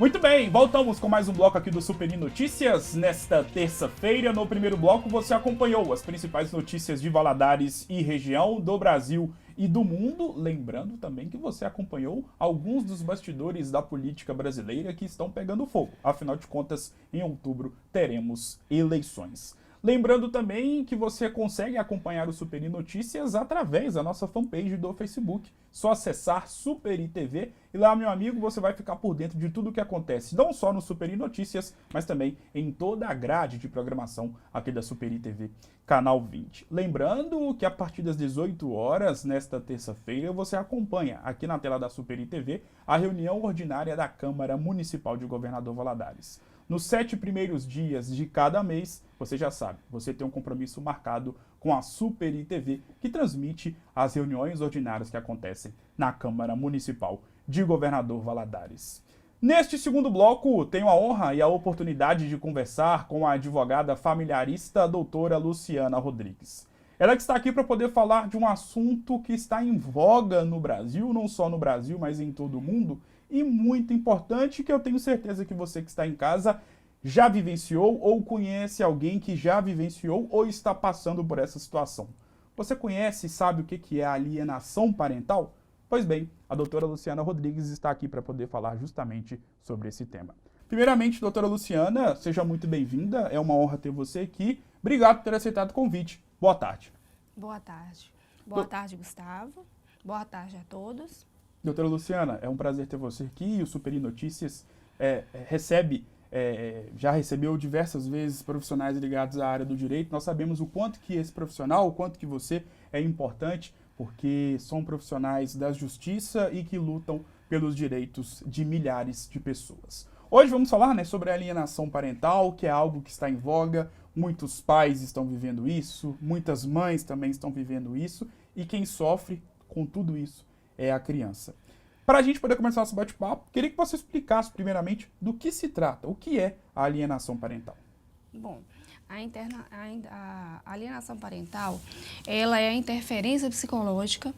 Muito bem, voltamos com mais um bloco aqui do Super Notícias. Nesta terça-feira, no primeiro bloco, você acompanhou as principais notícias de Valadares e região, do Brasil e do mundo. Lembrando também que você acompanhou alguns dos bastidores da política brasileira que estão pegando fogo. Afinal de contas, em outubro teremos eleições. Lembrando também que você consegue acompanhar o Super Notícias através da nossa fanpage do Facebook. Só acessar Super TV e lá, meu amigo, você vai ficar por dentro de tudo o que acontece, não só no Super Notícias, mas também em toda a grade de programação aqui da Super TV, Canal 20. Lembrando que a partir das 18 horas, nesta terça-feira, você acompanha aqui na tela da Super TV a reunião ordinária da Câmara Municipal de Governador Valadares. Nos 7 primeiros dias de cada mês, você já sabe, você tem um compromisso marcado com a Super TV, que transmite as reuniões ordinárias que acontecem na Câmara Municipal de Governador Valadares. Neste segundo bloco, tenho a honra e a oportunidade de conversar com a advogada familiarista, a doutora Luciana Rodrigues. Ela que está aqui para poder falar de um assunto que está em voga no Brasil, não só no Brasil, mas em todo o mundo, e muito importante, que eu tenho certeza que você que está em casa já vivenciou ou conhece alguém que já vivenciou ou está passando por essa situação. Você conhece e sabe o que é a alienação parental? Pois bem, a doutora Luciana Rodrigues está aqui para poder falar justamente sobre esse tema. Primeiramente, doutora Luciana, seja muito bem-vinda, é uma honra ter você aqui. Obrigado por ter aceitado o convite. Boa tarde. Boa tarde. Boa tarde, Gustavo. Boa tarde a todos. Doutora Luciana, é um prazer ter você aqui. O Super Notícias já recebeu diversas vezes profissionais ligados à área do direito. Nós sabemos o quanto que esse profissional, o quanto que você é importante, porque são profissionais da justiça e que lutam pelos direitos de milhares de pessoas. Hoje vamos falar, sobre a alienação parental, que é algo que está em voga. Muitos pais estão vivendo isso, muitas mães também estão vivendo isso, e quem sofre com tudo isso é a criança. Para a gente poder começar nosso bate-papo, queria que você explicasse primeiramente do que se trata, o que é a alienação parental. Bom, a alienação parental, ela é a interferência psicológica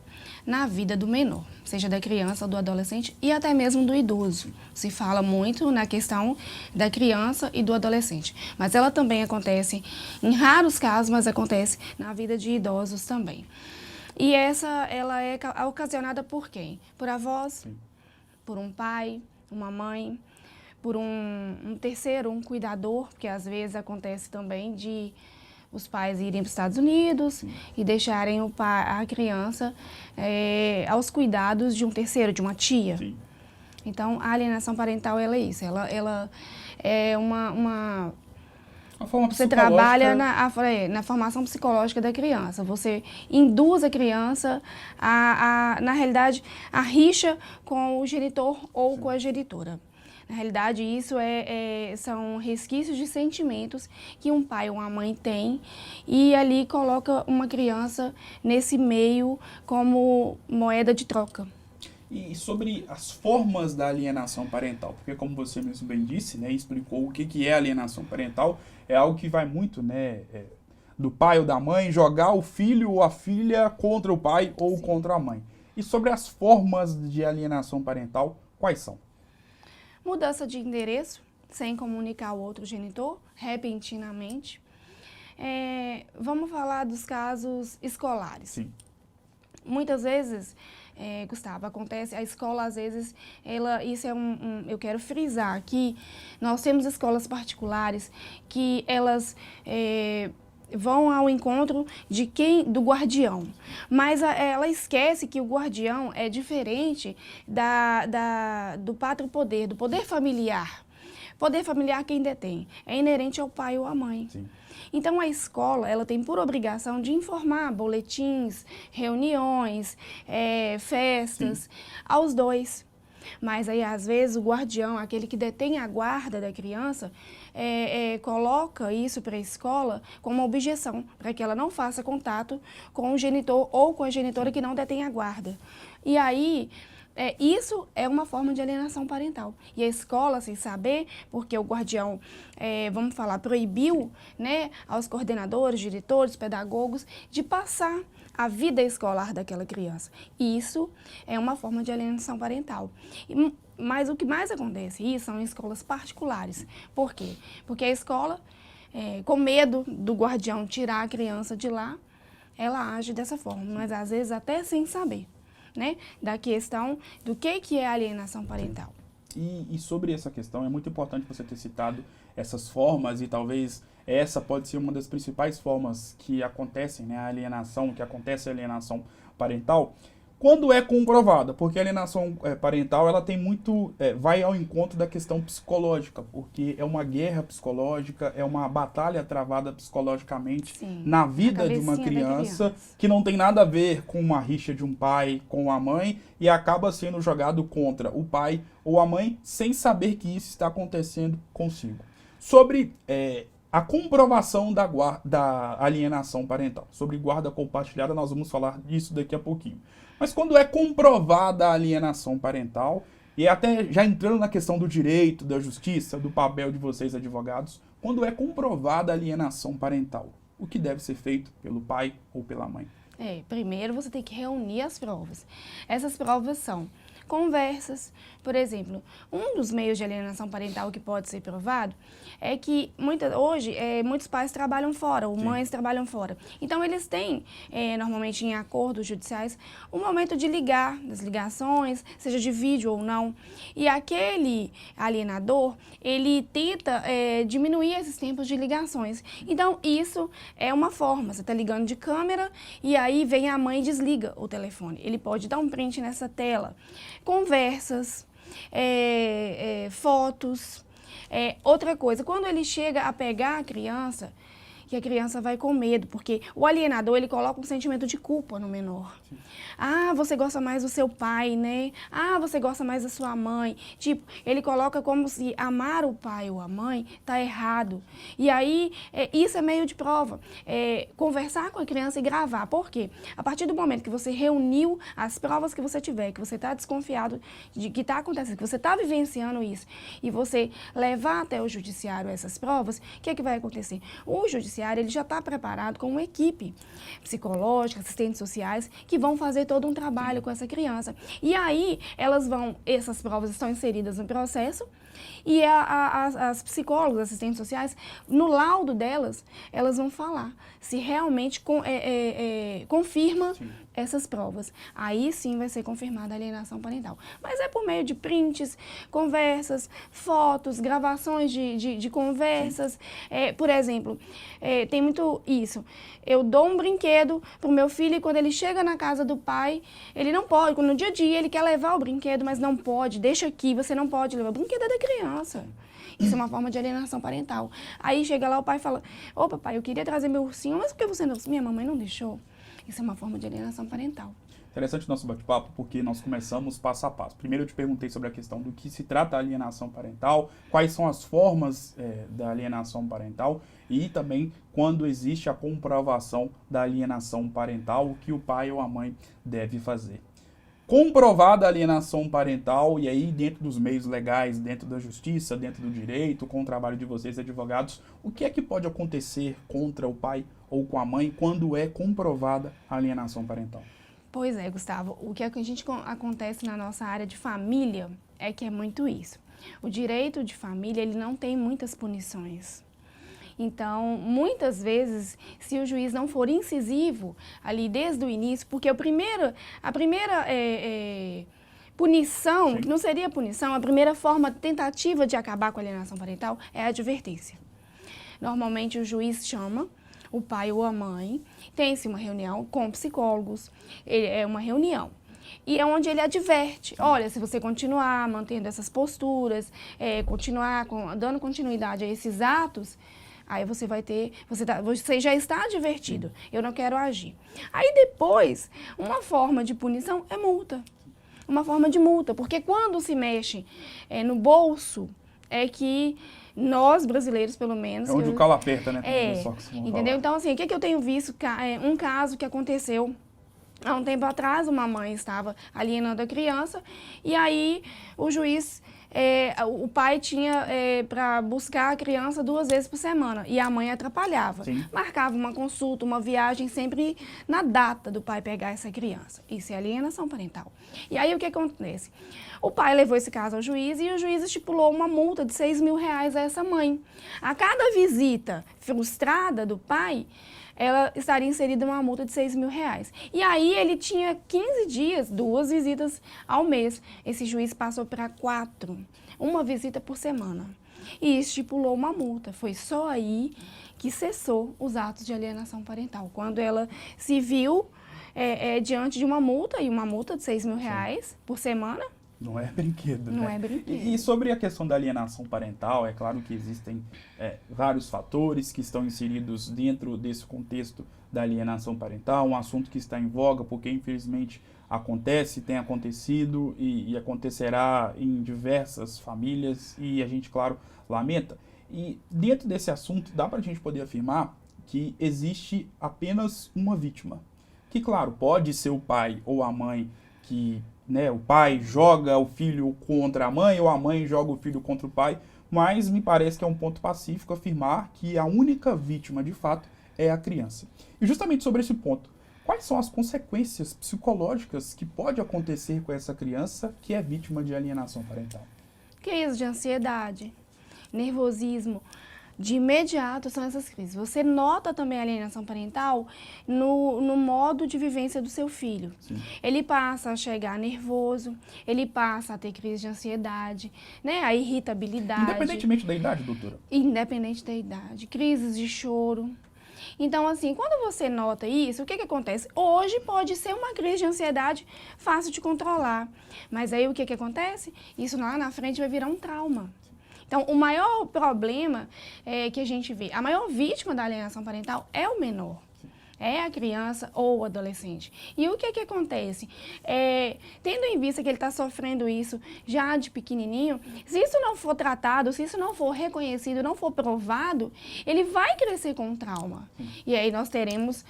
na vida do menor, seja da criança, do adolescente e até mesmo do idoso. Se fala muito na questão da criança e do adolescente, mas ela também acontece, em raros casos, mas acontece na vida de idosos também. E ela é ocasionada por quem? Por avós, sim, por um pai, uma mãe, por um terceiro, um cuidador, porque às vezes acontece também de os pais irem para os Estados Unidos, sim, e deixarem a criança aos cuidados de um terceiro, de uma tia. Sim. Então, a alienação parental, ela é isso, ela é você trabalha na formação psicológica da criança. Você induz a criança, na realidade, a rixa com o genitor ou, sim, com a genitora. Na realidade, isso são resquícios de sentimentos que um pai ou uma mãe tem e ali coloca uma criança nesse meio como moeda de troca. E sobre as formas da alienação parental, porque como você mesmo bem disse, explicou o que é alienação parental, é algo que vai muito, do pai ou da mãe jogar o filho ou a filha contra o pai ou, sim, contra a mãe. E sobre as formas de alienação parental, quais são? Mudança de endereço, sem comunicar ao outro genitor, repentinamente. Vamos falar dos casos escolares. Sim. Muitas vezes, Gustavo, acontece, a escola às vezes, isso é eu quero frisar aqui, nós temos escolas particulares que elas vão ao encontro do guardião, mas ela esquece que o guardião é diferente do pátrio poder, do poder familiar. Poder familiar quem detém? É inerente ao pai ou à mãe. Sim. Então, a escola, ela tem por obrigação de informar boletins, reuniões, festas, sim, aos dois. Mas aí, às vezes, o guardião, aquele que detém a guarda da criança, coloca isso para a escola como uma objeção, para que ela não faça contato com o genitor ou com a genitora que não detém a guarda. E aí, Isso é uma forma de alienação parental. E a escola, sem saber, porque o guardião, vamos falar, proibiu, né, aos coordenadores, diretores, pedagogos, de passar a vida escolar daquela criança. Isso é uma forma de alienação parental. Mas o que mais acontece isso são em escolas particulares. Por quê? Porque a escola, com medo do guardião tirar a criança de lá, ela age dessa forma, mas às vezes até sem saber, né, da questão do que é alienação parental. E sobre essa questão, é muito importante você ter citado essas formas e talvez essa pode ser uma das principais formas que acontecem, né, que acontece a alienação parental, quando é comprovada, porque a alienação parental, ela tem muito, vai ao encontro da questão psicológica, porque é uma guerra psicológica, é uma batalha travada psicologicamente Sim, na vida de uma criança, que não tem nada a ver com uma rixa de um pai com a mãe e acaba sendo jogado contra o pai ou a mãe sem saber que isso está acontecendo consigo. Sobre a comprovação da alienação parental, sobre guarda compartilhada, nós vamos falar disso daqui a pouquinho. Mas quando é comprovada a alienação parental, e até já entrando na questão do direito, da justiça, do papel de vocês advogados, quando é comprovada a alienação parental, o que deve ser feito pelo pai ou pela mãe? Primeiro você tem que reunir as provas. Essas provas são conversas, por exemplo, um dos meios de alienação parental que pode ser provado é que hoje muitos pais trabalham fora, ou mães trabalham fora. Então eles têm, normalmente em acordos judiciais, um momento de ligar, das ligações, seja de vídeo ou não. E aquele alienador, ele tenta diminuir esses tempos de ligações. Então isso é uma forma, você está ligando de câmera e aí vem a mãe e desliga o telefone. Ele pode dar um print nessa tela. Conversas, fotos. Outra coisa, quando ele chega a pegar a criança, que a criança vai com medo, porque o alienador, ele coloca um sentimento de culpa no menor. Sim. Ah, você gosta mais do seu pai, né? Ah, você gosta mais da sua mãe. Tipo, ele coloca como se amar o pai ou a mãe tá errado. E aí, isso é meio de prova. Conversar com a criança e gravar. Por quê? A partir do momento que você reuniu as provas que você tiver, que você tá desconfiado de que tá acontecendo, que você tá vivenciando isso, e você levar até o judiciário essas provas, o que é que vai acontecer? O judiciário, ele já está preparado com uma equipe psicológica, assistentes sociais, que vão fazer todo um trabalho com essa criança. E aí, essas provas estão inseridas no processo e as psicólogas, assistentes sociais, no laudo delas, elas vão falar se realmente confirma essas provas. Aí sim vai ser confirmada a alienação parental. Mas é por meio de prints, conversas, fotos, gravações de conversas. Por exemplo, tem muito isso. Eu dou um brinquedo pro meu filho e quando ele chega na casa do pai, ele não pode. No dia a dia ele quer levar o brinquedo, mas não pode. Deixa aqui, você não pode levar. O brinquedo é da criança. Isso é uma forma de alienação parental. Aí chega lá o pai e fala, ô papai, eu queria trazer meu ursinho, mas por que você não? Minha mamãe não deixou. Isso é uma forma de alienação parental. Interessante o nosso bate-papo, porque nós começamos passo a passo. Primeiro eu te perguntei sobre a questão do que se trata a alienação parental, quais são as formas da alienação parental e também quando existe a comprovação da alienação parental, o que o pai ou a mãe deve fazer. Comprovada a alienação parental, e aí dentro dos meios legais, dentro da justiça, dentro do direito, com o trabalho de vocês, advogados, o que é que pode acontecer contra o pai ou com a mãe quando é comprovada a alienação parental? Pois é, Gustavo, o que acontece na nossa área de família é que é muito isso. O direito de família, ele não tem muitas punições. Então, muitas vezes, se o juiz não for incisivo ali desde o início, porque a primeira punição, que não seria punição, a primeira forma, tentativa de acabar com a alienação parental é a advertência. Normalmente o juiz chama o pai ou a mãe, tem-se uma reunião com psicólogos, é uma reunião. E é onde ele adverte, olha, se você continuar mantendo essas posturas, continuar dando continuidade a esses atos, aí você vai ter, você já está advertido, eu não quero agir. Aí depois, uma forma de punição é multa. Uma forma de multa, porque quando se mexe no bolso, é que nós, brasileiros, pelo menos... É onde o calo aperta, né? Entendeu? Então, assim, o que eu tenho visto? Um caso que aconteceu Há um tempo atrás, uma mãe estava alienando a criança e aí o juiz, o pai tinha para buscar a criança 2 vezes por semana e a mãe atrapalhava. Sim. Marcava uma consulta, uma viagem sempre na data do pai pegar essa criança. Isso é alienação parental. E aí o que acontece? O pai levou esse caso ao juiz e o juiz estipulou uma multa de R$6.000 a essa mãe. A cada visita frustrada do pai, ela estaria inserida uma multa de R$6.000. E aí ele tinha 15 dias, 2 visitas ao mês. Esse juiz passou para 4, uma visita por semana. E estipulou uma multa. Foi só aí que cessou os atos de alienação parental. Quando ela se viu diante de uma multa, e uma multa de R$6.000 por semana. Não é brinquedo, Não né? é brinquedo. E sobre a questão da alienação parental, é claro que existem vários fatores que estão inseridos dentro desse contexto da alienação parental, um assunto que está em voga porque, infelizmente, acontece, tem acontecido e acontecerá em diversas famílias e a gente, claro, lamenta. E dentro desse assunto, dá para a gente poder afirmar que existe apenas uma vítima. Que, claro, pode ser o pai ou a mãe que... o pai joga o filho contra a mãe ou a mãe joga o filho contra o pai, mas me parece que é um ponto pacífico afirmar que a única vítima, de fato, é a criança. E justamente sobre esse ponto, quais são as consequências psicológicas que pode acontecer com essa criança que é vítima de alienação parental? Crise de ansiedade, nervosismo. De imediato são essas crises. Você nota também a alienação parental no modo de vivência do seu filho. Sim. Ele passa a chegar nervoso, ele passa a ter crise de ansiedade, a irritabilidade. Independentemente da idade, doutora? Independente da idade. Crises de choro. Então, assim, quando você nota isso, o que acontece? Hoje pode ser uma crise de ansiedade fácil de controlar. Mas aí o que acontece? Isso lá na frente vai virar um trauma. Então, o maior problema que a gente vê, a maior vítima da alienação parental é o menor, é a criança ou o adolescente. E o que acontece? Tendo em vista que ele está sofrendo isso já de pequenininho, se isso não for tratado, se isso não for reconhecido, não for provado, ele vai crescer com um trauma. E aí nós teremos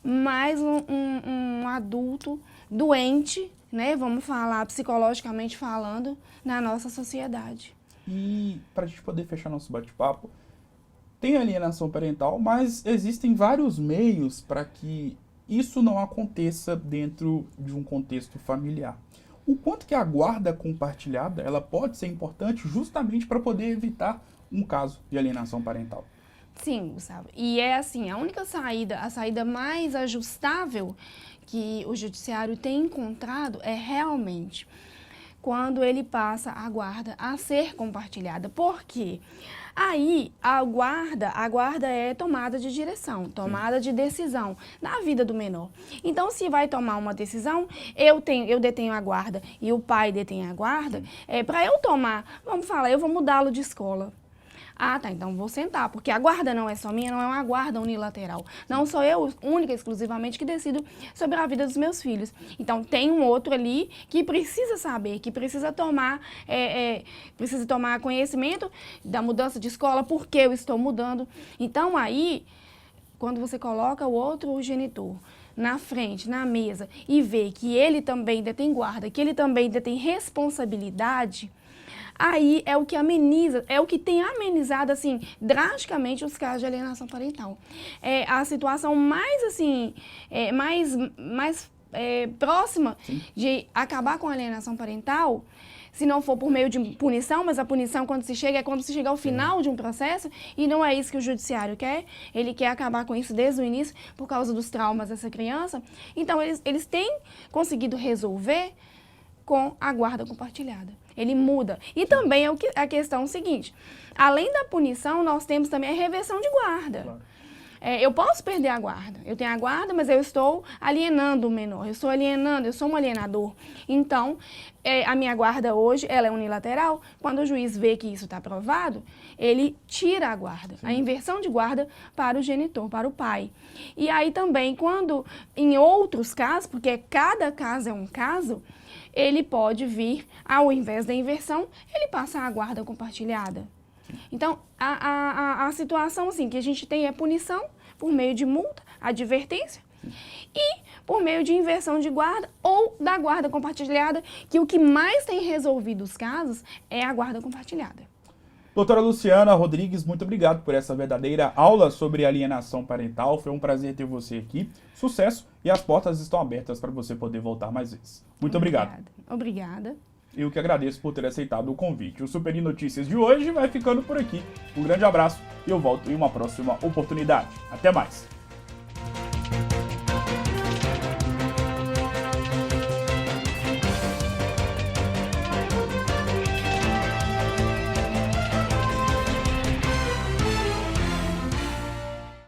mais um adulto doente, vamos falar psicologicamente falando, na nossa sociedade. E para a gente poder fechar nosso bate-papo, tem alienação parental, mas existem vários meios para que isso não aconteça dentro de um contexto familiar. O quanto que a guarda compartilhada ela pode ser importante justamente para poder evitar um caso de alienação parental? Sim, Gustavo. E é assim, a única saída, a saída mais ajustável que o judiciário tem encontrado é realmente quando ele passa a guarda a ser compartilhada. Por quê? Aí, a guarda é tomada de direção, tomada de decisão na vida do menor. Então, se vai tomar uma decisão, eu detenho a guarda e o pai detém a guarda, para eu tomar, vamos falar, eu vou mudá-lo de escola. Ah, tá, então vou sentar, porque a guarda não é só minha, não é uma guarda unilateral. Não sou eu, única e exclusivamente, que decido sobre a vida dos meus filhos. Então, tem um outro ali que precisa saber, que precisa tomar conhecimento da mudança de escola, por que eu estou mudando. Então, aí, quando você coloca o outro genitor na frente, na mesa, e vê que ele também detém guarda, que ele também detém responsabilidade, aí é o que ameniza, é o que tem amenizado, assim, drasticamente os casos de alienação parental. A situação mais, assim, mais próxima de acabar com a alienação parental, se não for por meio de punição, mas a punição quando se chega é quando se chega ao final de um processo, e não é isso que o judiciário quer, ele quer acabar com isso desde o início, por causa dos traumas dessa criança. Então, eles têm conseguido resolver com a guarda compartilhada. Ele muda. E também a questão seguinte, além da punição, nós temos também a reversão de guarda. Claro. Eu posso perder a guarda. Eu tenho a guarda, mas eu estou alienando o menor. Eu sou um alienador. Então, a minha guarda hoje, ela é unilateral. Quando o juiz vê que isso está provado, ele tira a guarda. Sim. A inversão de guarda para o genitor, para o pai. E aí também, quando em outros casos, porque cada caso é um caso, ele pode vir, ao invés da inversão, ele passa a guarda compartilhada. Então, a situação assim, que a gente tem é punição por meio de multa, advertência, e por meio de inversão de guarda ou da guarda compartilhada, que o que mais tem resolvido os casos é a guarda compartilhada. Doutora Luciana Rodrigues, muito obrigado por essa verdadeira aula sobre alienação parental. Foi um prazer ter você aqui. Sucesso e as portas estão abertas para você poder voltar mais vezes. Muito obrigado. Obrigada. Eu que agradeço por ter aceitado o convite. O Super Notícias de hoje vai ficando por aqui. Um grande abraço e eu volto em uma próxima oportunidade. Até mais!